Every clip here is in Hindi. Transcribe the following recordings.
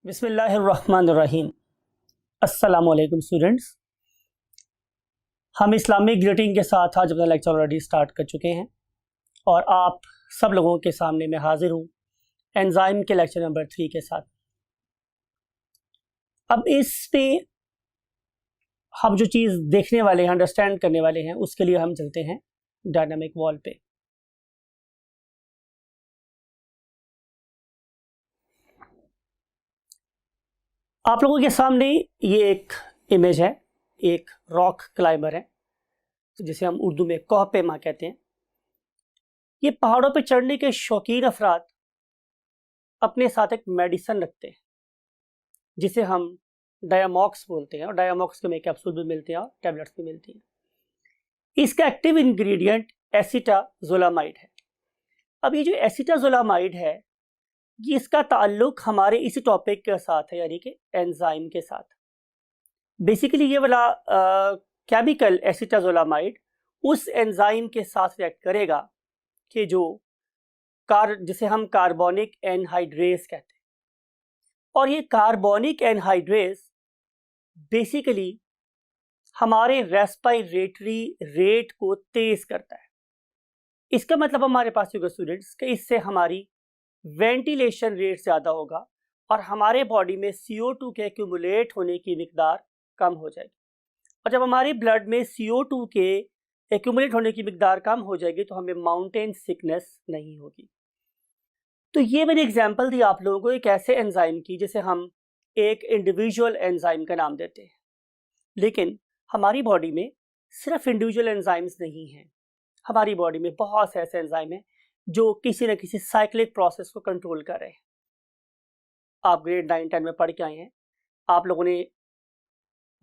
बिस्मिल्लाहिर्रहमानिर्रहीम। अस्सलामुअलैकुम स्टूडेंट्स। हम इस्लामिक ग्रीटिंग के साथ आज अपना लेक्चर ऑलरेडी स्टार्ट कर चुके हैं और आप सब लोगों के सामने मैं हाजिर हूँ एंजाइम के लेक्चर नंबर 3 के साथ। अब इस पे हम जो चीज़ देखने वाले हैं, अंडरस्टैंड करने वाले हैं, उसके लिए हम चलते हैं डायनामिक वॉल पे। आप लोगों के सामने ये एक इमेज है, एक रॉक क्लाइंबर है जिसे हम उर्दू में कोहपेमा कहते हैं। ये पहाड़ों पे चढ़ने के शौकीन अफराद अपने साथ एक मेडिसिन रखते हैं जिसे हम डायामॉक्स बोलते हैं, और डायामॉक्स के में कैप्सूल भी मिलते हैं और टैबलेट्स भी मिलती हैं। इसका एक्टिव इंग्रेडिएंट एसीटाजोलामाइड है। अब ये जो एसीटाजोलामाइड है ये इसका ताल्लुक हमारे इसी टॉपिक के साथ है, यानी कि एंजाइम के साथ। बेसिकली ये वाला केमिकल एसीटाजोलामाइड उस एंजाइम के साथ रिएक्ट करेगा कि जिसे हम कार्बोनिक एनहाइड्रेस कहते हैं। और ये कार्बोनिक एनहाइड्रेस बेसिकली हमारे रेस्पिरेटरी रेट को तेज करता है। इसका मतलब हमारे पास होगा स्टूडेंट्स कि इससे हमारी वेंटिलेशन रेट ज़्यादा होगा और हमारे बॉडी में CO2 के एक्यूमुलेट होने की मिकदार कम हो जाएगी। और जब हमारे ब्लड में CO2 के एक्यूमुलेट होने की मिकदार कम हो जाएगी तो हमें माउंटेन सिकनेस नहीं होगी। तो ये मैंने एग्जांपल दी आप लोगों को एक ऐसे एंजाइम की जिसे हम एक इंडिविजुअल एंजाइम का नाम देते हैं, लेकिन हमारी बॉडी में सिर्फ इंडिविजुअल एंजाइम्स नहीं हैं। हमारी बॉडी में बहुत से ऐसे एंजाइम हैं जो किसी न किसी साइक्लिक प्रोसेस को कंट्रोल कर रहे हैं। आप ग्रेड 9-10 में पढ़ के आए हैं, आप लोगों ने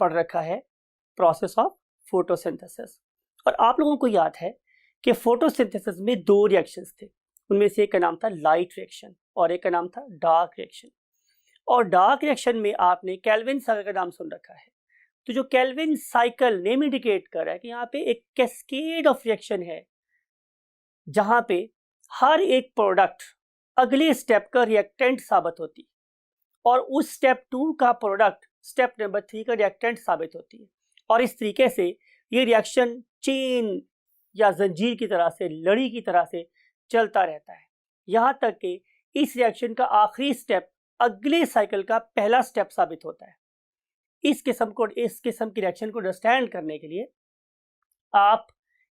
पढ़ रखा है प्रोसेस ऑफ फोटोसिंथेसिस, और आप लोगों को याद है कि फोटोसिंथेसिस में 2 रिएक्शंस थे। उनमें से एक का नाम था लाइट रिएक्शन और एक का नाम था डार्क रिएक्शन। और डार्क रिएक्शन में आपने केल्विन साइकिल का नाम सुन रखा है। तो जो केल्विन साइकिल नेम इंडिकेट कर रहा है कि यहाँ पे एक कैस्केड ऑफ रिएक्शन है जहां पे हर एक प्रोडक्ट अगले स्टेप का रिएक्टेंट साबित होती और उस स्टेप 2 का प्रोडक्ट स्टेप नंबर 3 का रिएक्टेंट साबित होती है। और इस तरीके से ये रिएक्शन चेन या जंजीर की तरह से, लड़ी की तरह से चलता रहता है, यहाँ तक कि इस रिएक्शन का आखिरी स्टेप अगले साइकिल का पहला स्टेप साबित होता है। इस किस्म की रिएक्शन को अंडरस्टैंड करने के लिए आप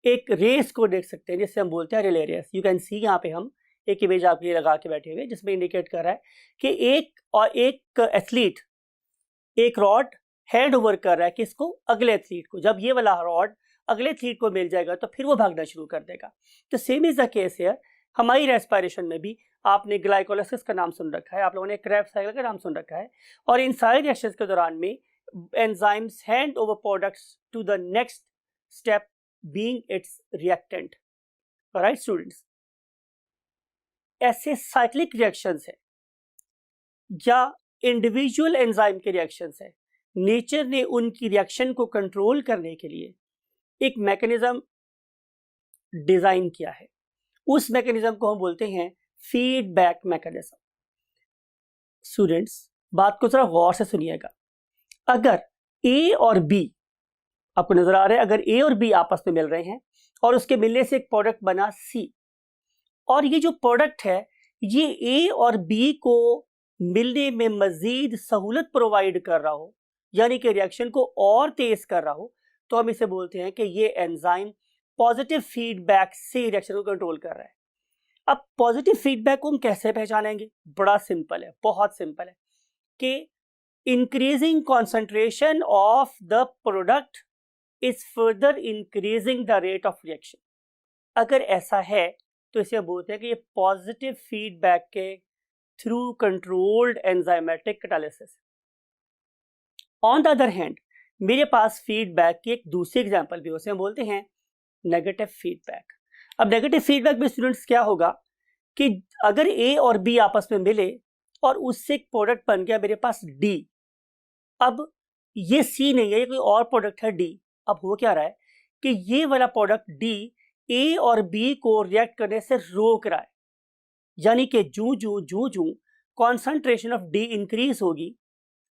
एक रेस को देख सकते हैं जिसे हम बोलते हैं relay race. You can see, यहाँ पे हम एक इमेज आपके लिए लगा के बैठे हुए जिसमें इंडिकेट कर रहा है कि एक एथलीट एक रॉड हैंड ओवर कर रहा है कि इसको अगले एथलीट को। जब ये वाला रॉड अगले एथलीट को मिल जाएगा तो फिर वो भागना शुरू कर देगा। तो सेम इज द केस है हमारी रेस्पिरेशन में भी। आपने ग्लाइकोलाइसिस का नाम सुन रखा है, आप लोगों ने क्रेब्स साइकिल का नाम सुन रखा है, और इन सारे रिएक्शंस के दौरान में enzymes hand over products to the next step being its reactant, right students? ऐसे साइक्लिक रिएक्शंस है या इंडिविजुअल एंजाइम के रिएक्शंस है, नेचर ने उनकी रिएक्शन को कंट्रोल करने के लिए एक मैकेनिज्म डिजाइन किया है। उस मैकेनिज्म को हम बोलते हैं फीडबैक मैकेनिज्म। स्टूडेंट्स, बात को जरा गौर से सुनिएगा। अगर ए और बी, आपको नजर आ रहा है, अगर ए और बी आपस में मिल रहे हैं और उसके मिलने से एक प्रोडक्ट बना सी, और ये जो प्रोडक्ट है ये ए और बी को मिलने में मजीद सहूलत प्रोवाइड कर रहा हो, यानी कि रिएक्शन को और तेज कर रहा हो, तो हम इसे बोलते हैं कि ये एंजाइम पॉजिटिव फीडबैक से रिएक्शन को कंट्रोल कर रहा है। अब पॉजिटिव फीडबैक को हम कैसे पहचानेंगे? बड़ा सिंपल है, बहुत सिंपल है कि increasing concentration of the product is further increasing the rate of reaction। अगर ऐसा है तो इसे बोलते हैं कि ये पॉजिटिव फीडबैक के through controlled enzymatic catalysis. On the other hand मेरे पास फीडबैक की एक दूसरी एग्जांपल भी है, उसे हम बोलते हैं नेगेटिव फीडबैक। अब नेगेटिव फीडबैक में स्टूडेंट्स क्या होगा कि अगर ए और बी आपस में मिले और उससे एक प्रोडक्ट बन गया मेरे पास डी। अब ये सी नहीं है, ये कोई और प्रोडक्ट है डी। अब हो क्या रहा है कि ये वाला प्रोडक्ट डी ए और बी को रिएक्ट करने से रोक रहा है, यानी कि जू कॉन्सेंट्रेशन ऑफ डी इंक्रीज होगी,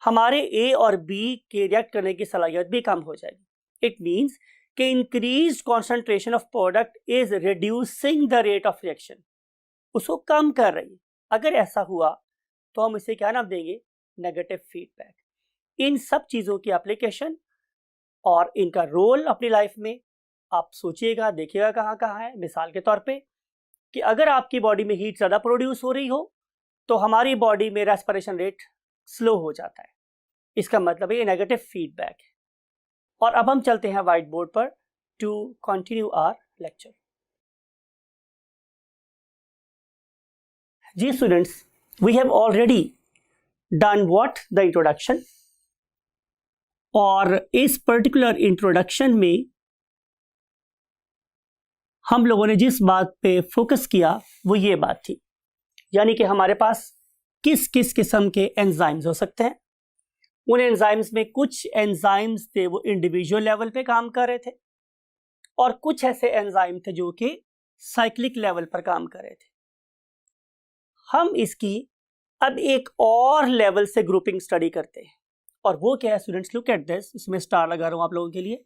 हमारे ए और बी के रिएक्ट करने की सलाहियत भी कम हो जाएगी। इट मीन्स कि increase concentration of product is reducing the rate of reaction, उसको कम कर रही है। अगर ऐसा हुआ तो हम इसे क्या नाम देंगे? Negative feedback. इन सब चीज़ों की एप्लीकेशन और इनका रोल अपनी लाइफ में आप सोचिएगा, देखिएगा कहाँ कहाँ है। मिसाल के तौर पे कि अगर आपकी बॉडी में हीट ज़्यादा प्रोड्यूस हो रही हो तो हमारी बॉडी में रेस्पिरेशन रेट स्लो हो जाता है, इसका मतलब ये नेगेटिव फीडबैक है। और अब हम चलते हैं व्हाइट बोर्ड पर टू कंटिन्यू आवर लेक्चर। जी students, we have already done what the introduction, और इस पर्टिकुलर इंट्रोडक्शन में हम लोगों ने जिस बात पे फोकस किया वो ये बात थी, यानी कि हमारे पास किस किस किस्म के एंजाइम्स हो सकते हैं। उन एंजाइम्स में कुछ एंजाइम्स थे वो इंडिविजुअल लेवल पे काम कर रहे थे, और कुछ ऐसे एंजाइम थे जो कि साइक्लिक लेवल पर काम कर रहे थे। हम इसकी अब एक और लेवल से ग्रुपिंग स्टडी करते हैं, और वो क्या है स्टूडेंट्स? लुक एट दिस, इसमें स्टार लगा रहा हूं आप लोगों के लिए।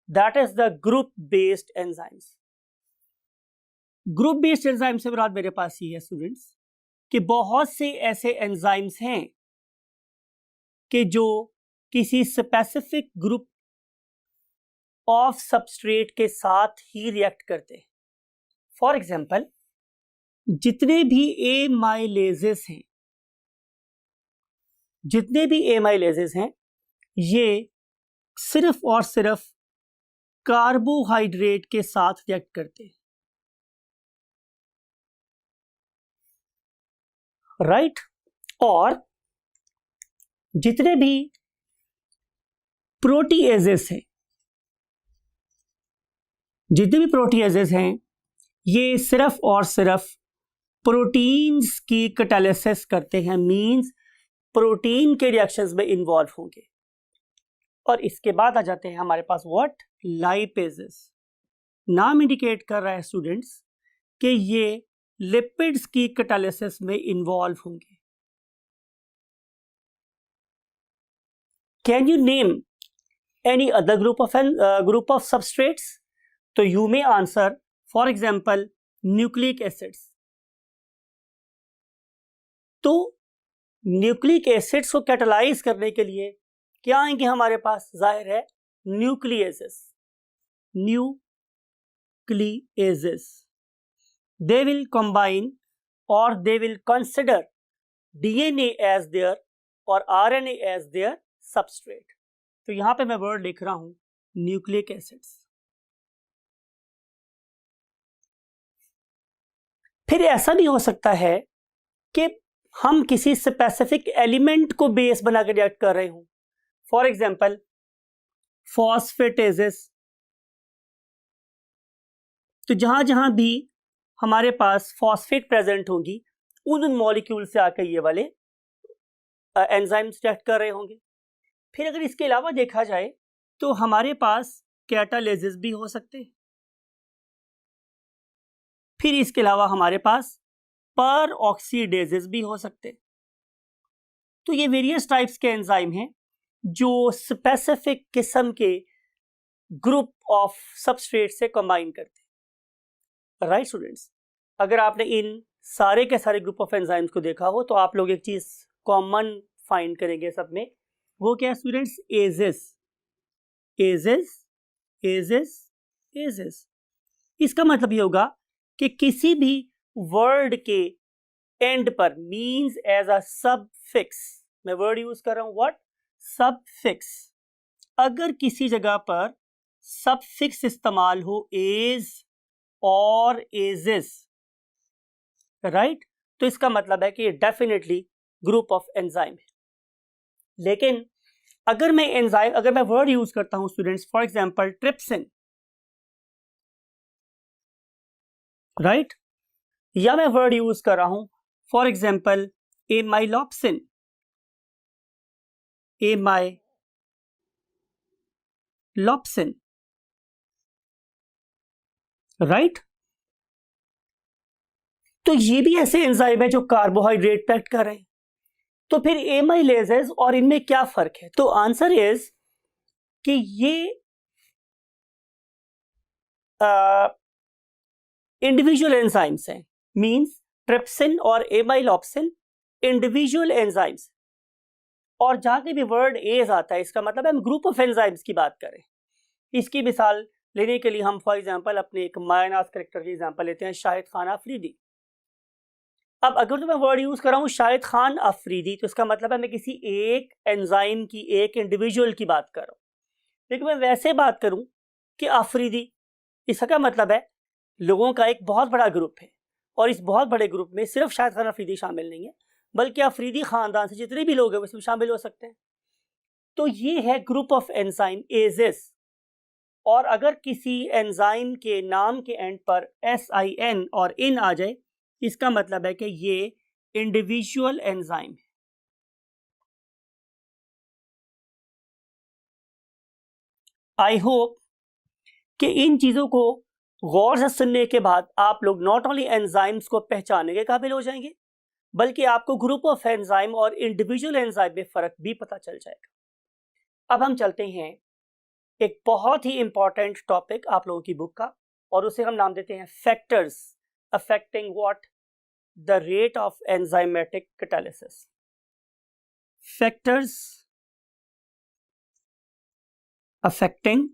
That is the group based enzymes. Group based enzyme से मुराद मेरे पास ये है स्टूडेंट्स कि बहुत से ऐसे एंजाइम्स हैं कि जो किसी स्पेसिफिक ग्रुप ऑफ सबस्ट्रेट के साथ ही रिएक्ट करते हैं। फॉर एग्जांपल, जितने भी एमाइलेजेस हैं, ये सिर्फ और सिर्फ कार्बोहाइड्रेट के साथ रिएक्ट करते हैं, राइट? और जितने भी प्रोटीएजेस हैं, ये सिर्फ और सिर्फ प्रोटीन्स की कैटालिसिस करते हैं, मींस प्रोटीन के रिएक्शंस में इन्वॉल्व होंगे। और इसके बाद आ जाते हैं हमारे पास व्हाट? लाइपेजेस। नाम इंडिकेट कर रहा है स्टूडेंट्स कि ये लिपिड्स की कैटालिसिस में इन्वॉल्व होंगे। Can you name any other group of substrates? तो you may answer for example nucleic acids. तो न्यूक्लिक एसिड्स को कैटालाइज करने के लिए क्या आएंगे हमारे पास? जाहिर है nucleases. They will combine or they will consider DNA as their और RNA as their substrate। तो यहां पे मैं वर्ड लिख रहा हूं न्यूक्लिक एसिड्स। फिर ऐसा भी हो सकता है कि हम किसी स्पेसिफिक एलिमेंट को बेस बना के रिएक्ट कर रहे हूं। For example phosphatases. तो जहां जहां भी हमारे पास फॉस्फेट प्रेजेंट होंगी, उन मॉलिक्यूल से आकर ये वाले एंजाइम्स रिएक्ट कर रहे होंगे। फिर अगर इसके अलावा देखा जाए तो हमारे पास कैटालेजेस भी हो सकते हैं। फिर इसके अलावा हमारे पास पर ऑक्सीडेजेस भी हो सकते हैं। तो ये वेरियस टाइप्स के एंजाइम हैं जो स्पेसिफिक किस्म के ग्रुप ऑफ सबस्ट्रेट से कंबाइन करते हैं, राइट स्टूडेंट्स? अगर आपने इन सारे के सारे ग्रुप ऑफ एंजाइम्स को देखा हो तो आप लोग एक चीज कॉमन फाइंड करेंगे सब में। वो क्या है स्टूडेंट्स? एजेस। इसका मतलब ये होगा कि किसी भी वर्ड के एंड पर मींस एज अ सबफिक्स, मैं वर्ड यूज कर रहा हूं व्हाट? सबफिक्स। अगर किसी जगह पर सबफिक्स इस्तेमाल हो एज और एजेस, राइट, तो इसका मतलब है कि ये डेफिनेटली ग्रुप ऑफ एंजाइम है। लेकिन अगर मैं वर्ड यूज करता हूं students, for example trypsin, right, या मैं वर्ड यूज कर रहा हूं फॉर एग्जांपल एमाइलॉप्सिन, राइट, तो ये भी ऐसे एंजाइम है जो कार्बोहाइड्रेट पे एक्ट कर रहे हैं। तो फिर एमाइलेजेस और इनमें क्या फर्क है? तो आंसर इज कि ये इंडिविजुअल एंजाइम्स हैं, मींस ट्रिप्सिन और एमाइलॉप्सिन इंडिविजुअल एंजाइम्स। और जहां के भी वर्ड एज आता है इसका मतलब हम ग्रुप ऑफ एंजाइम्स की बात करें। इसकी मिसाल लेने के लिए हम फॉर एग्जांपल अपने एक मायनास कैरेक्टर की एग्जांपल लेते हैं, शाहिद खान अफरीदी। अब अगर तो मैं वर्ड यूज कर रहा हूं शाहिद खान अफरीदी, तो इसका मतलब है मैं किसी एक एंजाइम की, एक इंडिविजुअल की बात कर रहा हूं। लेकिन मैं वैसे बात करूं कि अफरीदी, इसका क्या मतलब है? लोगों का एक बहुत बड़ा ग्रुप है, और इस बहुत बड़े ग्रुप में सिर्फ शाहिद खान अफरीदी शामिल नहीं है, बल्कि अफरीदी खानदान से जितने भी लोग हैं उसमें शामिल हो सकते हैं। तो ये है ग्रुप ऑफ एंजाइम एजेस। और अगर किसी एंजाइम के नाम के एंड पर SIN और इन आ जाए, इसका मतलब है कि ये इंडिविजुअल एंजाइम है। आई होप कि इन चीजों को गौर से सुनने के बाद आप लोग नॉट ओनली एंजाइम्स को पहचानने के काबिल हो जाएंगे, बल्कि आपको ग्रुप ऑफ एंजाइम और इंडिविजुअल एंजाइम में फर्क भी पता चल जाएगा। अब हम चलते हैं एक बहुत ही इंपॉर्टेंट टॉपिक आप लोगों की बुक का, और उसे हम नाम देते हैं factors affecting what? The rate of enzymatic catalysis. Factors affecting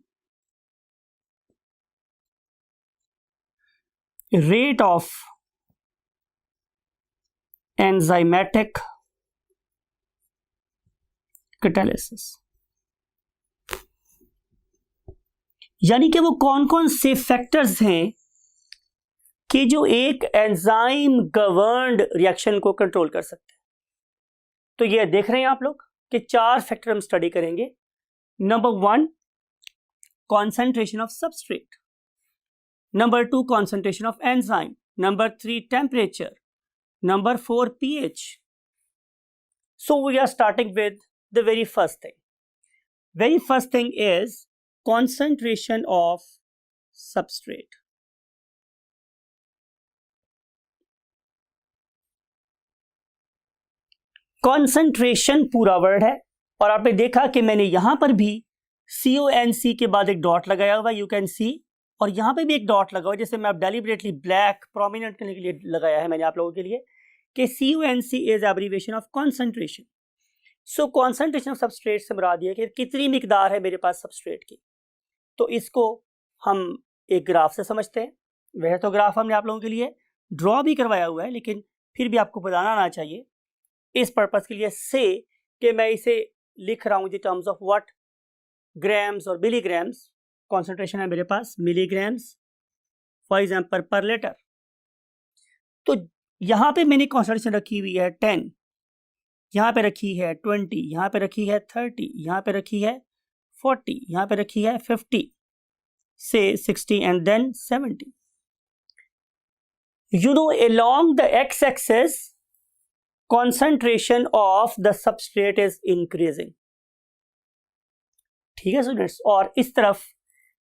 rate of enzymatic catalysis, यानी कि वो कौन कौन से फैक्टर्स हैं कि जो एक एंजाइम गवर्न्ड रिएक्शन को कंट्रोल कर सकते हैं। तो ये देख रहे हैं आप लोग कि 4 फैक्टर हम स्टडी करेंगे। Number 1 concentration of substrate, number 2 concentration of enzyme, number 3 temperature, number 4 pH. So we are starting with the very first thing. Very first thing is concentration of substrate. Concentration पूरा वर्ड है, और आपने देखा कि मैंने यहां पर भी CONC के बाद एक डॉट लगाया हुआ, यू कैन सी, और यहां पे भी एक डॉट लगा हुआ, जैसे मैं अब डेलिबरेटली ब्लैक प्रोमिनेंट करने के लिए लगाया है मैंने आप लोगों के लिए, कि CONC is abbreviation of concentration. So concentration of substrate से मुराद ये कि कितनी मिकदार है मेरे पास सबस्ट्रेट की। तो इसको हम एक ग्राफ से समझते हैं। वह तो ग्राफ हमने आप लोगों के लिए ड्रॉ भी करवाया हुआ है, लेकिन फिर भी आपको बताना आना चाहिए इस पर्पज के लिए से कि मैं इसे लिख रहा हूं in terms of what? Grams और मिलीग्राम्स। कॉन्सेंट्रेशन है मेरे पास मिलीग्राम्स फॉर एग्जाम्पल पर लीटर। तो यहां पे मैंने कॉन्सेंट्रेशन रखी हुई है 10, यहां पे रखी है 20, यहां पे रखी है 30, यहां पे रखी है 40, यहां पे रखी है 50 से 60 and then 70। you know along the x-axis concentration of the substrate is increasing। ठीक है स्टूडेंट्स, और इस तरफ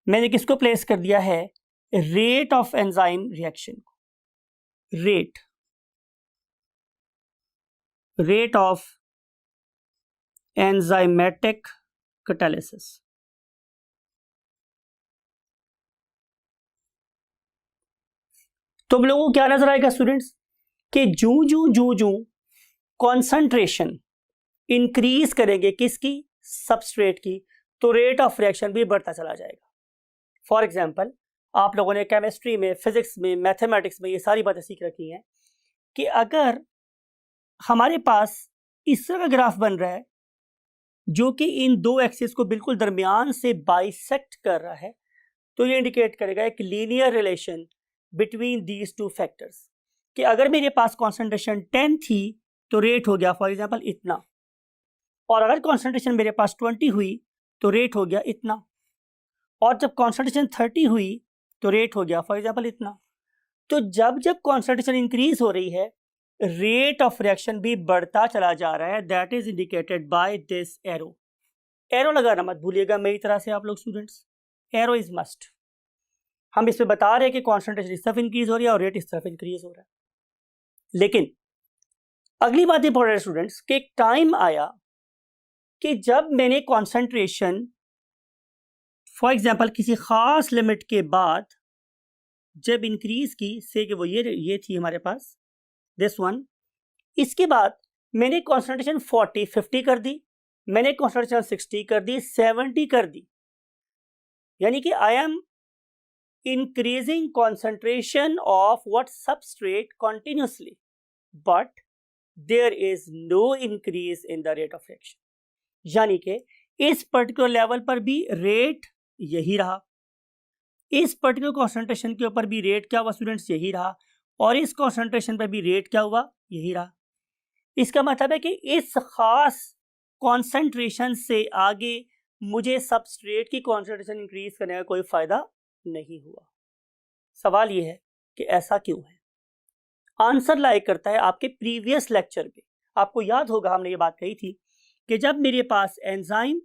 मैंने किसको प्लेस कर दिया है? रेट ऑफ एंजाइम रिएक्शन को। Rate of enzymatic catalysis. तो हम लोगों को क्या नजर आएगा स्टूडेंट्स कि जू कॉन्सेंट्रेशन इंक्रीज करेंगे किसकी? सबस्ट्रेट की, तो रेट ऑफ रिएक्शन भी बढ़ता चला जाएगा। फॉर एग्जाम्पल आप लोगों ने केमिस्ट्री में, फिजिक्स में, मैथमेटिक्स में ये सारी बातें सीख रखी हैं कि अगर हमारे पास इस तरह का ग्राफ बन रहा है जो कि इन दो एक्सिस को बिल्कुल दरमियान से बाइसेक्ट कर रहा है, तो ये इंडिकेट करेगा एक linear relation between these two factors, कि अगर मेरे पास कॉन्सेंट्रेशन 10 थी तो रेट हो गया फॉर एग्जाम्पल इतना, और अगर कॉन्सेंट्रेशन मेरे पास 20 हुई तो रेट हो गया इतना, और जब कॉन्सेंट्रेशन 30 हुई तो रेट हो गया फॉर एग्जाम्पल इतना। तो जब जब कॉन्सेंट्रेशन इंक्रीज हो रही है, रेट ऑफ रिएक्शन भी बढ़ता चला जा रहा है। That is indicated by this arrow. Arrow लगाना मत भूलिएगा मेरी तरह से आप लोग स्टूडेंट्स, एरो इज मस्ट। हम इसमें बता रहे हैं कि कॉन्सेंट्रेशन इस तरफ इंक्रीज हो रही है और रेट इस तरफ इंक्रीज हो रहा है, लेकिन अगली बात इंपॉर्टेंट स्टूडेंट्स कि एक टाइम आया कि जब मैंने कॉन्सेंट्रेशन फॉर एग्जांपल किसी खास लिमिट के बाद जब इंक्रीज की, से कि वो ये थी हमारे पास दिस वन, इसके बाद मैंने कॉन्सेंट्रेशन 50 कर दी, मैंने कॉन्सेंट्रेशन 60 कर दी, 70 कर दी, यानी कि I am increasing concentration of what substrate continuously, but there is no increase in the rate of reaction, यानी कि इस पर्टिकुलर लेवल पर भी रेट यही रहा, इस पर्टिकुलर कॉन्सेंट्रेशन के ऊपर भी रेट क्या हुआ स्टूडेंट्स, यही रहा, और इस कॉन्सेंट्रेशन पर भी रेट क्या हुआ, यही रहा। इसका मतलब है कि इस खास कॉन्सेंट्रेशन से आगे मुझे सबस्ट्रेट की कॉन्सेंट्रेशन इंक्रीज करने का कोई फायदा नहीं हुआ। सवाल यह है कि ऐसा क्यों है। आंसर लाइक करता है आपके प्रीवियस लेक्चर पे। आपको याद होगा हमने ये बात कही थी कि जब मेरे पास एंजाइम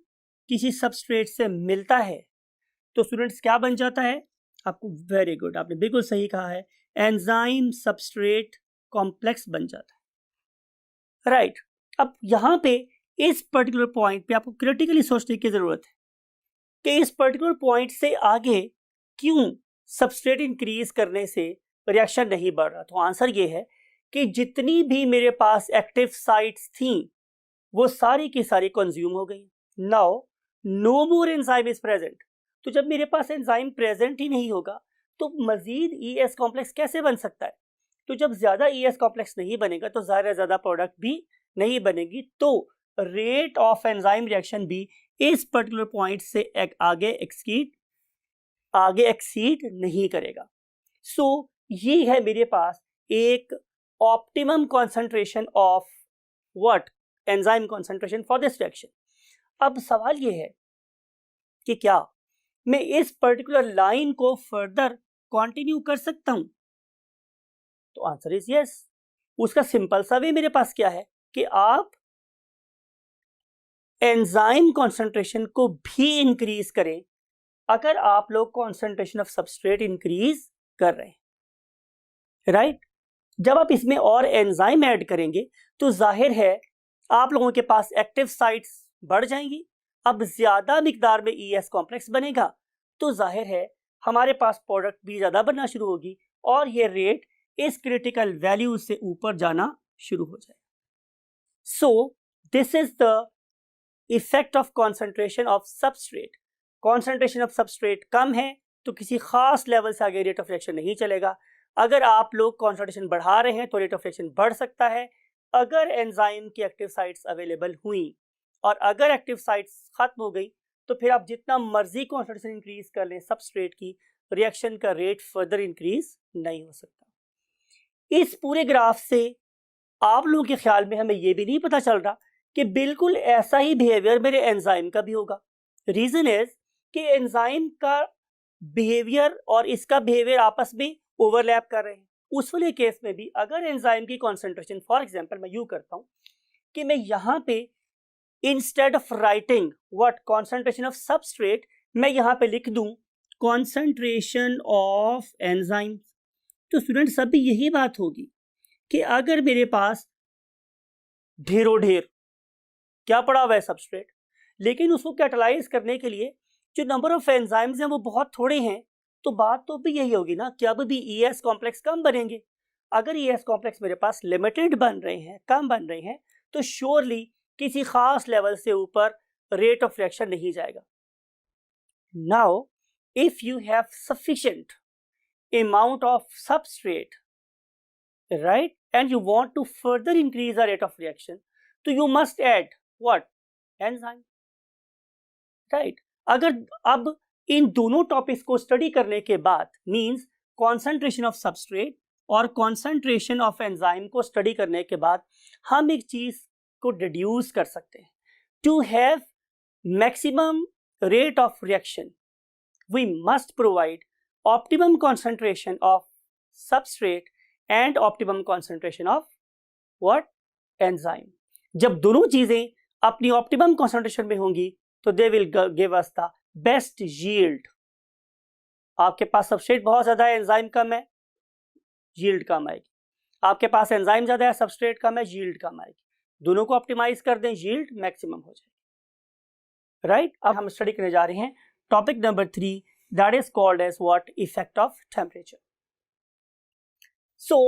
किसी सबस्ट्रेट से मिलता है तो स्टूडेंट्स क्या बन जाता है, आपको वेरी गुड, आपने बिल्कुल सही कहा है, एंजाइम सबस्ट्रेट कॉम्प्लेक्स बन जाता है, राइट। अब यहाँ पे इस पर्टिकुलर पॉइंट पे आपको क्रिटिकली सोचने की जरूरत है कि इस पर्टिकुलर पॉइंट से आगे क्यों सबस्ट्रेट इंक्रीज करने से रिएक्शन नहीं बढ़ रहा। तो आंसर ये है कि जितनी भी मेरे पास एक्टिव साइट्स थी वो सारी की सारी कंज्यूम हो गई। Now no more enzyme is present. तो जब मेरे पास एंजाइम प्रेजेंट ही नहीं होगा तो मजीद ईएस कॉम्प्लेक्स कैसे बन सकता है। तो जब ज्यादा ईएस कॉम्प्लेक्स नहीं बनेगा तो ज्यादा प्रोडक्ट भी नहीं बनेगी, तो रेट ऑफ एंजाइम रिएक्शन भी इस पर्टिकुलर पॉइंट से आगे एक्सीड नहीं करेगा। सो ये है मेरे पास एक optimum concentration of what, enzyme concentration for this reaction. अब सवाल ये है कि क्या मैं इस पर्टिकुलर लाइन को फर्दर कंटिन्यू कर सकता हूं। तो आंसर इज यस। उसका सिंपल सा वे मेरे पास क्या है कि आप एंजाइम कॉन्सेंट्रेशन को भी इंक्रीज करें अगर आप लोग कॉन्सेंट्रेशन ऑफ सबस्ट्रेट इंक्रीज कर रहे हैं, राइट। जब आप इसमें और एंजाइम ऐड करेंगे तो जाहिर है आप लोगों के पास एक्टिव साइट्स बढ़ जाएंगी। अब ज्यादा मिकदार में ईएस कॉम्प्लेक्स बनेगा तो जाहिर है हमारे पास प्रोडक्ट भी ज्यादा बनना शुरू होगी और ये रेट इस क्रिटिकल वैल्यू से ऊपर जाना शुरू हो जाएगा। So this is the effect of concentration of substrate. Concentration of substrate कम है तो किसी खास लेवल से आगे रेट ऑफ रिएक्शन नहीं चलेगा। अगर आप लोग कॉन्सेंट्रेशन बढ़ा रहे हैं तो रेट ऑफ रिएक्शन बढ़ सकता है। अगर एंजाइम की एक्टिव साइट्स अवेलेबल हुई और अगर एक्टिव साइट्स खत्म हो गई तो फिर आप जितना मर्जी कॉन्सेंट्रेशन इंक्रीज कर लें सबस्ट्रेट की, रिएक्शन का रेट फर्दर इंक्रीज नहीं हो सकता। इस पूरे ग्राफ से आप लोगों के ख्याल में हमें यह भी नहीं पता चल रहा कि बिल्कुल ऐसा ही बिहेवियर मेरे एंजाइम का भी होगा। रीजन इज कि एंजाइम का बिहेवियर और इसका बिहेवियर आपस में ओवरलैप कर रहे हैं। उस वाले केस में भी अगर एंजाइम की कॉन्सेंट्रेशन, फॉर एग्जांपल मैं यूं करता हूं कि मैं यहां पे instead of writing what concentration of substrate, मैं यहां पे लिख दूं कॉन्सेंट्रेशन ऑफ एंजाइम। तो स्टूडेंट्स अभी यही बात होगी कि अगर मेरे पास ढेरों ढेर क्या पड़ा हुआ है सबस्ट्रेट, लेकिन उसको कैटालाइज करने के लिए जो नंबर ऑफ एंजाइम्स हैं वो बहुत थोड़े हैं, तो बात तो भी यही होगी ना कि अब भी ईएस कॉम्प्लेक्स कम बनेंगे। अगर ईएस कॉम्प्लेक्स मेरे पास लिमिटेड बन रहे हैं, कम बन रहे हैं, तो श्योरली किसी खास लेवल से ऊपर रेट ऑफ रिएक्शन नहीं जाएगा। Now if you have sufficient amount of substrate, right, and you want to further increase the rate of reaction, so you must add what, enzyme, right। अगर अब इन दोनों टॉपिक्स को स्टडी करने के बाद, मींस कॉन्सेंट्रेशन ऑफ सबस्ट्रेट और कॉन्सेंट्रेशन ऑफ एंजाइम को स्टडी करने के बाद हम एक चीज को डिड्यूस कर सकते हैं। To have maximum rate of reaction we must provide optimum concentration of substrate and optimum concentration of what, enzyme। जब दोनों चीजें अपनी optimum concentration में होंगी तो they will give us the best yield। आपके पास सबस्ट्रेट बहुत ज्यादा है, एंजाइम कम है, yield कम आएगी। आपके पास एंजाइम ज़्यादा है, सबस्ट्रेट कम है, यील्ड कम आएगी। दोनों को ऑप्टिमाइज कर दें, यील्ड मैक्सिमम हो जाएगी, राइट। अब हम स्टडी करने जा रहे हैं topic number 3, that is called as what, effect of temperature. So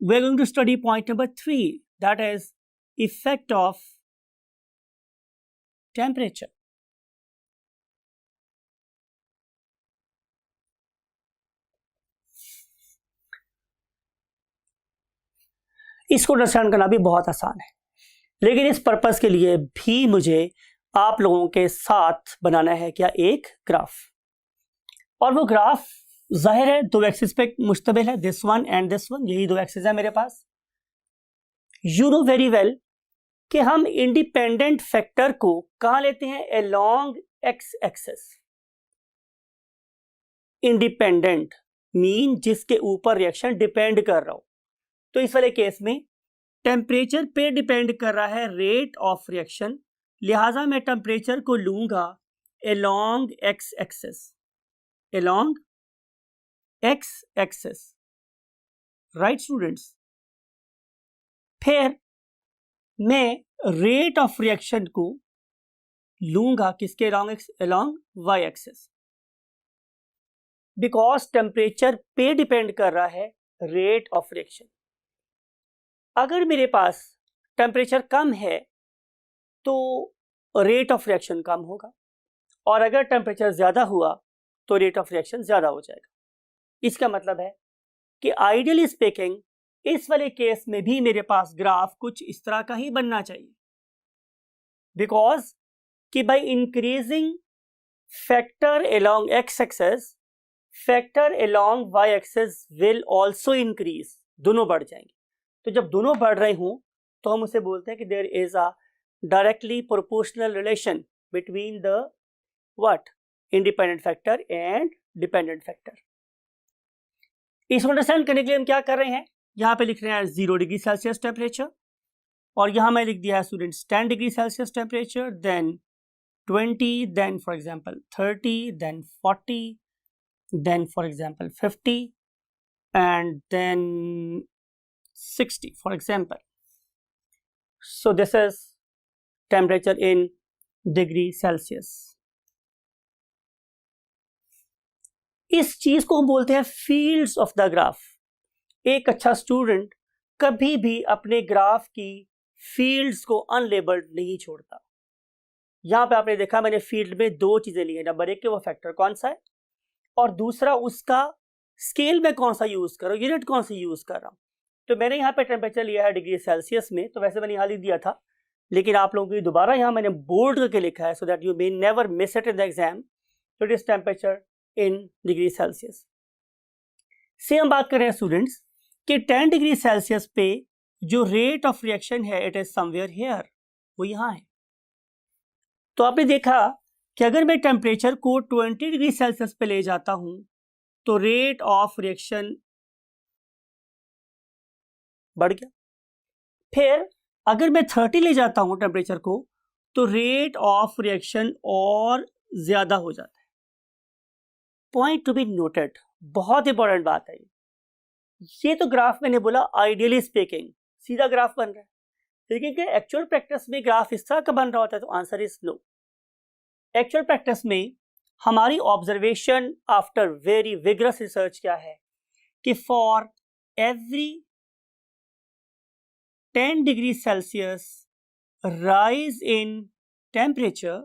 we are going to study point number 3, that is effect of temperature. इसको अंडरस्टैंड करना भी बहुत आसान है, लेकिन इस पर्पस के लिए भी मुझे आप लोगों के साथ बनाना है क्या, एक ग्राफ। और वो ग्राफ जाहिर है दो एक्सिस पे मुश्तमिल है, this one and this one, यही दो एक्सिस है मेरे पास। यू नो वेरी वेल कि हम इंडिपेंडेंट फैक्टर को कहां लेते हैं, along x axis. Independent mean जिसके ऊपर रिएक्शन डिपेंड कर रहा हो। तो इस वाले केस में टेम्परेचर पे डिपेंड कर रहा है रेट ऑफ रिएक्शन, लिहाजा मैं टेम्परेचर को लूंगा along x axis, along x axis, right students. फिर मैं रेट ऑफ रिएक्शन को लूंगा किसके along, along y axis, because temperature पे डिपेंड कर रहा है रेट ऑफ रिएक्शन। अगर मेरे पास टेम्परेचर कम है तो रेट ऑफ रिएक्शन कम होगा, और अगर टेम्परेचर ज़्यादा हुआ तो रेट ऑफ रिएक्शन ज़्यादा हो जाएगा। इसका मतलब है कि आइडियली स्पीकिंग इस वाले केस में भी मेरे पास ग्राफ कुछ इस तरह का ही बनना चाहिए, बिकॉज कि by increasing factor along x axis, factor along y axis will also increase, दोनों बढ़ जाएंगे। तो जब दोनों बढ़ रहे हों तो हम उसे बोलते हैं कि there is a directly proportional relation between the what, independent factor and dependent factor. इसको अंडरस्टैंड करने के लिए हम क्या कर रहे हैं, यहाँ पे लिख रहे हैं 0 डिग्री सेल्सियस टेम्परेचर, और यहाँ मैं लिख दिया है students 10 degree Celsius temperature, then 20, then for example 30, then 40, then for example 50, and then 60 for example. So this is temperature in degree Celsius. इस चीज को हम बोलते हैं फील्ड्स ऑफ द ग्राफ। एक अच्छा स्टूडेंट कभी भी अपने ग्राफ की फील्ड्स को अनलेबल्ड नहीं छोड़ता। यहां पे आपने देखा मैंने फील्ड में दो चीजें ली है, नंबर एक के वो फैक्टर कौन सा है, और दूसरा उसका स्केल में कौन सा यूज कर रहा हूं, यूनिट कौन सी यूज कर रहा हूं। तो मैंने यहाँ पे टेम्परेचर लिया है डिग्री सेल्सियस में, तो वैसे मैंने यहाँ लिख दिया था, लेकिन आप लोगों की दोबारा यहाँ मैंने बोल्ड करके लिखा है so that you may never miss it in the exam. तो it is temperature in degree Celsius. से हम बात कर रहे हैं स्टूडेंट्स कि 10 डिग्री सेल्सियस पे जो रेट ऑफ रिएक्शन है इट इज समवेयर हियर, वो यहाँ है। तो आपने देखा कि अगर मैं टेम्परेचर को 20 डिग्री सेल्सियस पे ले जाता हूं तो रेट ऑफ रिएक्शन बढ़ गया। फिर अगर मैं 30 ले जाता हूं टेम्परेचर को तो रेट ऑफ रिएक्शन और ज्यादा हो जाता है। पॉइंट टू बी नोटेड, बहुत इंपॉर्टेंट बात है ये तो ग्राफ मैंने बोला आइडियली स्पीकिंग सीधा ग्राफ बन रहा है, लेकिन क्या एक्चुअल प्रैक्टिस में ग्राफ इस तरह का बन रहा होता है, तो answer is no. Actual practice में हमारी observation after very vigorous research क्या है कि for every 10 degree Celsius rise in temperature,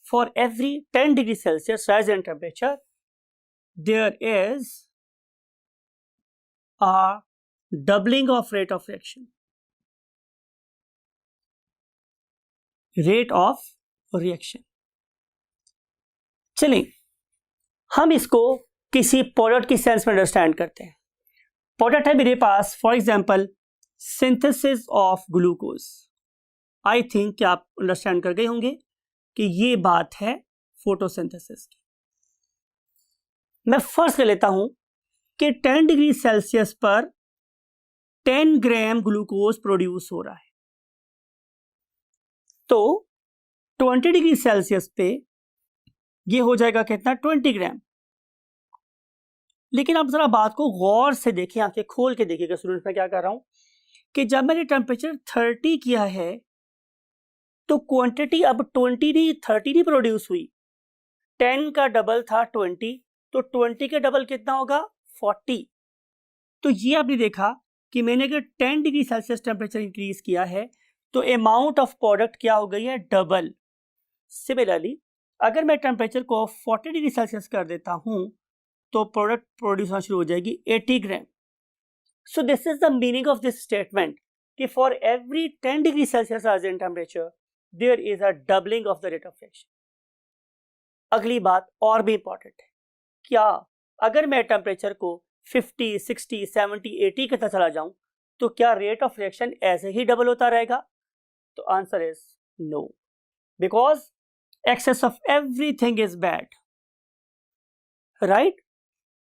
for every 10 degree Celsius rise in temperature, there is a doubling of rate of reaction. Rate of reaction. चलिए हम इसको किसी प्रोडक्ट की सेंस में अंडरस्टैंड करते हैं। प्रोडक्ट है मेरे पास for example synthesis of glucose. I think कि आप अंडरस्टैंड कर गए होंगे कि ये बात है फोटोसिंथेसिस की। मैं फर्स्ट कर लेता हूं कि 10 डिग्री सेल्सियस पर 10 ग्राम ग्लूकोज प्रोड्यूस हो रहा है, तो 20 डिग्री सेल्सियस पे ये हो जाएगा कितना, 20 ग्राम। लेकिन आप जरा बात को गौर से देखिए, आंखें खोल के देखिएगा स्टूडेंट्स, मैं क्या कर रहा हूं कि जब मैंने टेम्परेचर 30 किया है तो क्वांटिटी अब 20 नहीं 30 नहीं प्रोड्यूस हुई, 10 का डबल था 20, तो 20 के डबल कितना होगा 40। तो ये आपने देखा कि मैंने अगर 10 डिग्री सेल्सियस टेम्परेचर इंक्रीज किया है तो अमाउंट ऑफ प्रोडक्ट क्या हो गई है, डबल। सिमिलरली अगर मैं टेम्परेचर को 40 डिग्री सेल्सियस कर देता हूं तो प्रोडक्ट प्रोड्यूस होना शुरू हो जाएगी 80 gram. So this is the meaning of this statement कि for every 10 degree Celsius rise in temperature there is a doubling of the rate of reaction. अगली बात और भी इंपॉर्टेंट है, क्या अगर मैं टेम्परेचर को 50, 60, 70, 80 के तक चला जाऊं तो क्या रेट ऑफ रिएक्शन ऐसे ही डबल होता रहेगा? तो answer is no, because excess of everything is bad, right.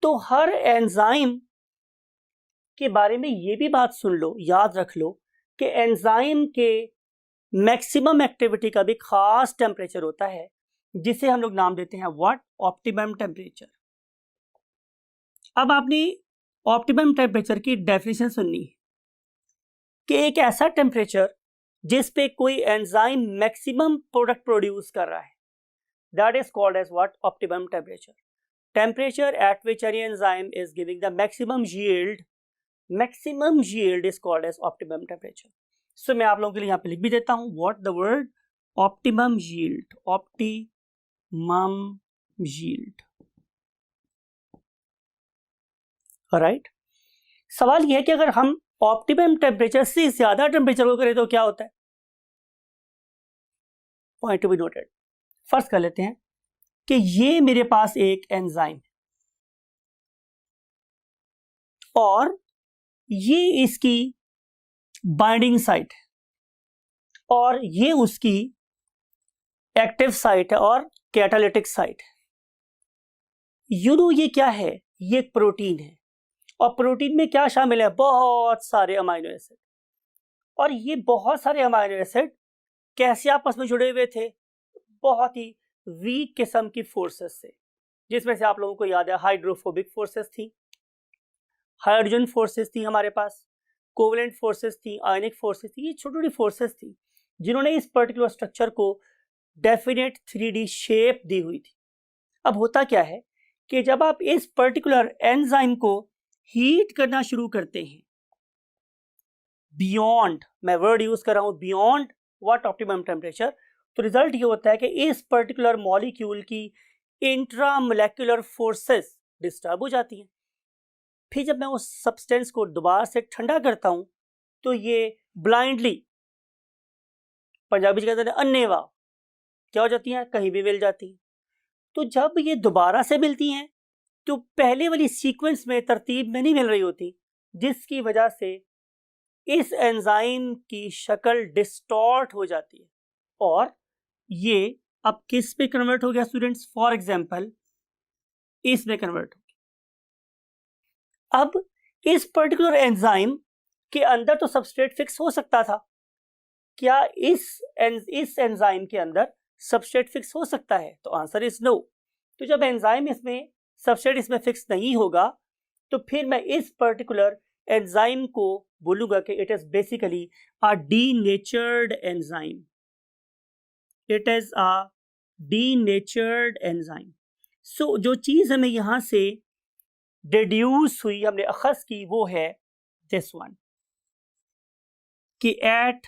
तो हर एंजाइम के बारे में ये भी बात सुन लो, याद रख लो कि एंजाइम के मैक्सिमम एक्टिविटी का भी खास टेम्परेचर होता है जिसे हम लोग नाम देते हैं व्हाट, ऑप्टिमम टेम्परेचर। अब आपने ऑप्टिमम टेम्परेचर की डेफिनेशन सुननी है कि एक ऐसा टेम्परेचर जिस पे कोई एंजाइम मैक्सिमम प्रोडक्ट प्रोड्यूस कर रहा है, that is called as what, optimum temperature. Temperature at which any enzyme is giving the maximum yield is called as optimum temperature. So मैं आप लोगों के लिए यहाँ पे लिख भी देता हूँ what the word optimum yield. Alright. सवाल यह है कि अगर हम ऑप्टिमम टेम्परेचर से ज्यादा टेम्परेचर को करें तो क्या होता है? Point to be noted. First कर लेते हैं कि ये मेरे पास एक एंजाइम और ये इसकी बाइंडिंग साइट और ये उसकी एक्टिव साइट है और कैटालिटिक साइट है। ये क्या है? ये एक प्रोटीन है और प्रोटीन में क्या शामिल है? बहुत सारे अमाइनो एसिड। और ये बहुत सारे अमाइनो एसिड कैसे आपस में जुड़े हुए थे? बहुत ही वीक किस्म की फोर्सेस से, जिसमें से आप लोगों को याद है हाइड्रोफोबिक फोर्सेस थी, हाइड्रोजन फोर्सेस थी, हमारे पास कोवेलेंट फोर्सेस थी, आयनिक फोर्सेस थी। ये छोटी छोटी फोर्सेस थी जिन्होंने इस पर्टिकुलर स्ट्रक्चर को डेफिनेट 3D शेप दी हुई थी। अब होता क्या है कि जब आप इस पर्टिकुलर एंजाइम को हीट करना शुरू करते हैं बियॉन्ड, मैं वर्ड यूज कर रहा हूं बियॉन्ड व्हाट, ऑप्टिमम टेम्परेचर, तो रिजल्ट ये होता है कि इस पर्टिकुलर मॉलिक्यूल की इंट्रामोलेक्युलर फोर्सेस डिस्टर्ब हो जाती हैं। फिर जब मैं उस सब्सटेंस को दोबारा से ठंडा करता हूं तो ये ब्लाइंडली, पंजाबी कहते हैं अन्नेवा, क्या हो जाती हैं? कहीं भी मिल जाती हैं। तो जब ये दोबारा से मिलती हैं तो पहले वाली सीक्वेंस में, तरतीब में नहीं मिल रही होती, जिसकी वजह से इस एंजाइम की शक्ल डिस्टॉर्ट हो जाती है और ये अब किस पे कन्वर्ट हो गया स्टूडेंट्स? फॉर एग्जांपल इसमें कन्वर्ट हो गया। अब इस पर्टिकुलर एंजाइम के अंदर तो सबस्ट्रेट फिक्स हो सकता था, क्या इस एंजाइम के अंदर सबस्ट्रेट फिक्स हो सकता है? तो आंसर इज नो। तो जब एंजाइम इसमें, सबस्ट्रेट इसमें फिक्स नहीं होगा तो फिर मैं इस पर्टिकुलर एंजाइम को बोलूंगा कि it is basically a denatured enzyme. It is a denatured enzyme. So जो चीज हमें यहां से डिड्यूस हुई, हमने अखज की, वो है दिस वन कि at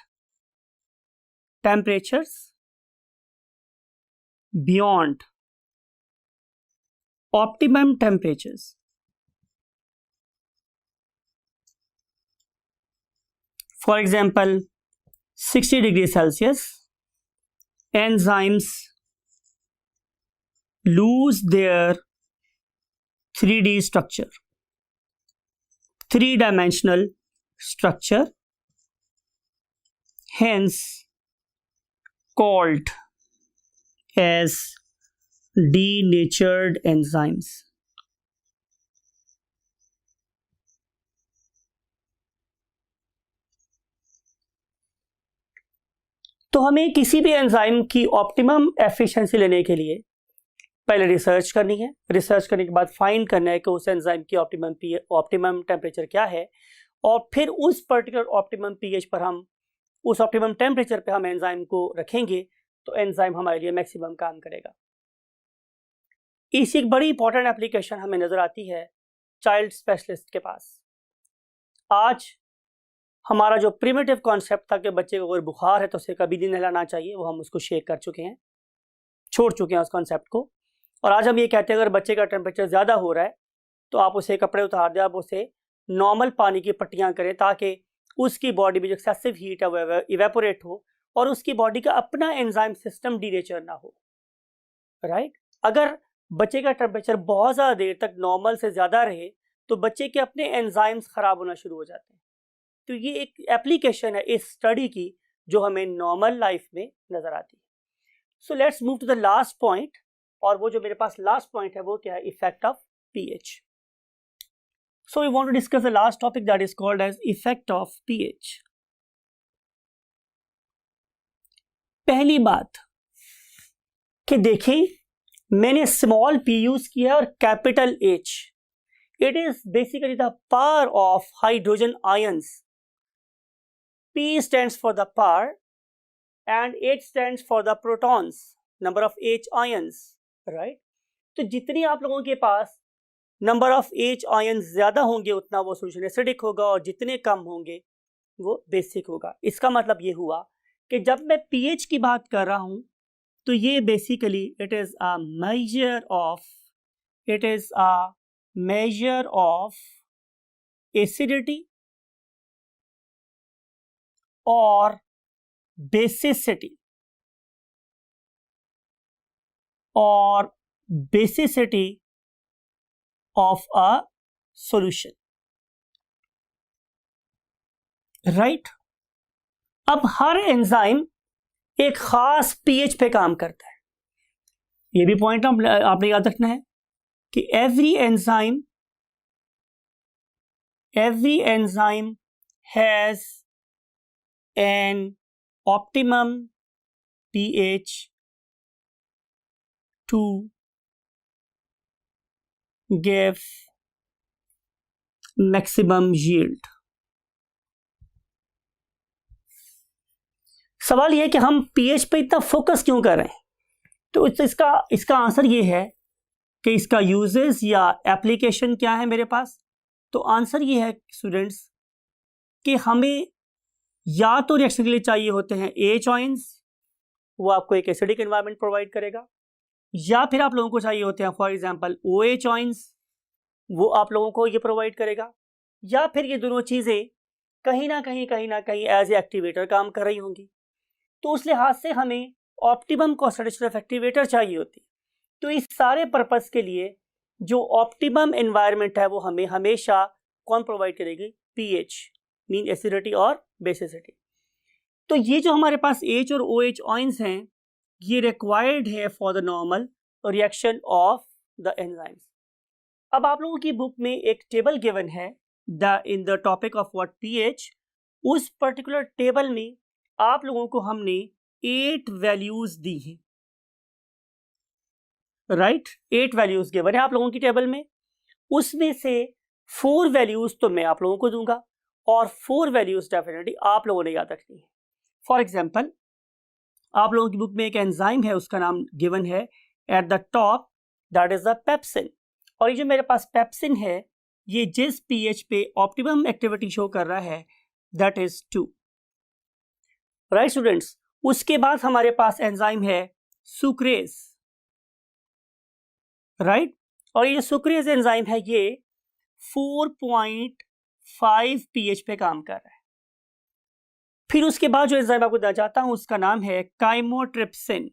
temperatures beyond optimum temperatures, for example 60 degrees Celsius, enzymes lose their 3D structure, three-dimensional structure, hence called as denatured enzymes. तो हमें किसी भी एंजाइम की ऑप्टिमम एफिशिएंसी लेने के लिए पहले रिसर्च करनी है, रिसर्च करने के बाद फाइंड करना है कि उस एंजाइम की ऑप्टिमम टेम्परेचर क्या है, और फिर उस पर्टिकुलर ऑप्टिमम पीएच पर हम, उस ऑप्टिमम टेम्परेचर पे हम एंजाइम को रखेंगे तो एंजाइम हमारे लिए मैक्सिमम काम करेगा। इसी एक बड़ी इंपॉर्टेंट एप्लीकेशन हमें नजर आती है चाइल्ड स्पेशलिस्ट के पास। आज हमारा जो प्रिमिटिव कॉन्सेप्ट था कि बच्चे को अगर बुखार है तो उसे कभी नहीं नहलाना चाहिए, वो हम उसको शेक कर चुके हैं, छोड़ चुके हैं उस कॉन्सेप्ट को। और आज हम ये कहते हैं अगर बच्चे का टेम्परेचर ज़्यादा हो रहा है तो आप उसे कपड़े उतार दें, आप उसे नॉर्मल पानी की पट्टियाँ करें ताकि उसकी बॉडी में जो एक्सेसिव हीट है वो इवेपोरेट हो और उसकी बॉडी का अपना एंजाइम सिस्टम डीनेचर ना हो, राइट। अगर बच्चे का टेम्परेचर बहुत ज़्यादा देर तक नॉर्मल से ज़्यादा रहे तो बच्चे के अपने एंजाइम्स ख़राब होना शुरू हो जाते हैं। तो ये एक एप्लीकेशन है इस स्टडी की जो हमें नॉर्मल लाइफ में नज़र आती है। So let's move to the last point, और वो जो मेरे पास लास्ट पॉइंट है वो क्या है, effect of pH. So we want to discuss the last topic that is called as effect of pH. पहली बात कि देखें, मैंने स्मॉल पी यूज किया और capital H. It is basically the power of hydrogen ions. P stands for the power and H stands for the protons, number of H ions, right? तो जितनी आप लोगों के पास नंबर ऑफ H ions ज़्यादा होंगे उतना वो सोल्यूशन एसिडिक होगा, और जितने कम होंगे वो बेसिक होगा। इसका मतलब ये हुआ कि जब मैं pH की बात कर रहा हूँ तो ये basically it is a measure of acidity और basicity of a solution, right. अब हर एंजाइम एक खास पीएच पे काम करता है। ये भी पॉइंट आपने याद रखना है कि every enzyme has an optimum pH to give maximum yield। सवाल यह है कि हम pH पे इतना फोकस क्यों कर रहे हैं, तो इसका आंसर ये है कि इसका यूजेस या एप्लीकेशन क्या है मेरे पास। तो आंसर ये है स्टूडेंट्स कि हमें या तो रिएक्शन के लिए चाहिए होते हैं H आयंस, वो आपको एक एसिडिक एनवायरनमेंट प्रोवाइड करेगा, या फिर आप लोगों को चाहिए होते हैं फॉर एग्जांपल OH आयंस, वो आप लोगों को ये प्रोवाइड करेगा, या फिर ये दोनों चीज़ें कहीं ना कहीं एज ए एक्टिवेटर काम कर रही होंगी। तो उस लिहाज से हमें ऑप्टिमम कॉन्सेंट्रेशन ऑफ एक्टिवेटर चाहिए होती। तो इस सारे पर्पस के लिए जो ऑप्टिमम एनवायरनमेंट है वो हमें हमेशा कौन प्रोवाइड करेगी, पीएच, मीन एसिडिटी और बेसिसिटी। तो ये जो हमारे पास H और OH आयंस हैं ये रिक्वायर्ड है for the normal reaction of the enzymes. अब आप लोगों की बुक में एक टेबल गिवन है in the topic of what pH. उस पर्टिकुलर टेबल में आप लोगों को हमने 8 वैल्यूज दी हैं, राइट। 8 वैल्यूज गिवन है आप लोगों की टेबल में, उसमें से 4 वैल्यूज तो मैं आप लोगों को दूंगा और 4 वैल्यूज डेफिनेटली आप लोगों ने याद रखनी है। फॉर एग्जाम्पल आप लोगों की बुक में एक एंजाइम है, उसका नाम गिवन है at the top, that is the pepsin. और ये जो मेरे पास पेप्सिन है ये जिस पीएच पे ऑप्टिमम एक्टिविटी शो कर रहा है दैट इज 2, राइट स्टूडेंट्स। उसके बाद हमारे पास एंजाइम है सुक्रेज, राइट। और ये सुक्रेज एंजाइम है ये 4.5 पीएच पे काम कर रहा है। फिर उसके बाद जो एंजाइम आपको बताना चाहता हूं उसका नाम है काइमोट्रिप्सिन।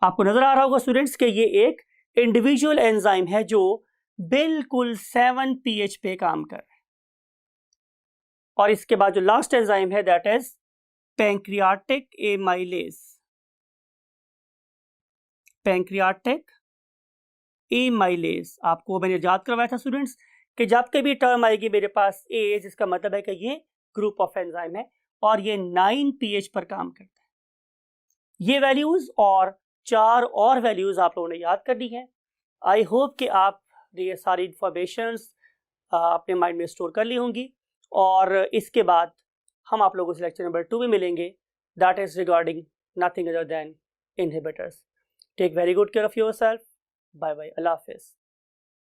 आपको नजर आ रहा होगा स्टूडेंट्स कि ये एक इंडिविजुअल एंजाइम है जो बिल्कुल 7 पीएच पे काम कर रहा है। और इसके बाद जो लास्ट एंजाइम है दैट इज पैंक्रियाटिक एमाइलेज। आपको मैंने याद करवाया था स्टूडेंट्स कि जब कभी टर्म आएगी मेरे पास ए, जिसका मतलब है कि ये ग्रुप ऑफ एंजाइम है और ये 9 पीएच पर काम करता है। ये वैल्यूज़ और 4 और वैल्यूज़ आप लोगों ने याद करनी है। आई होप कि आप ये सारी इंफॉर्मेशंस अपने माइंड में स्टोर कर ली होंगी, और इसके बाद हम आप लोगों से लेक्चर नंबर 2 में मिलेंगे, that is regarding nothing other than inhibitors. Take very good care of yourself. Bye bye, अल्लाह हाफिज़।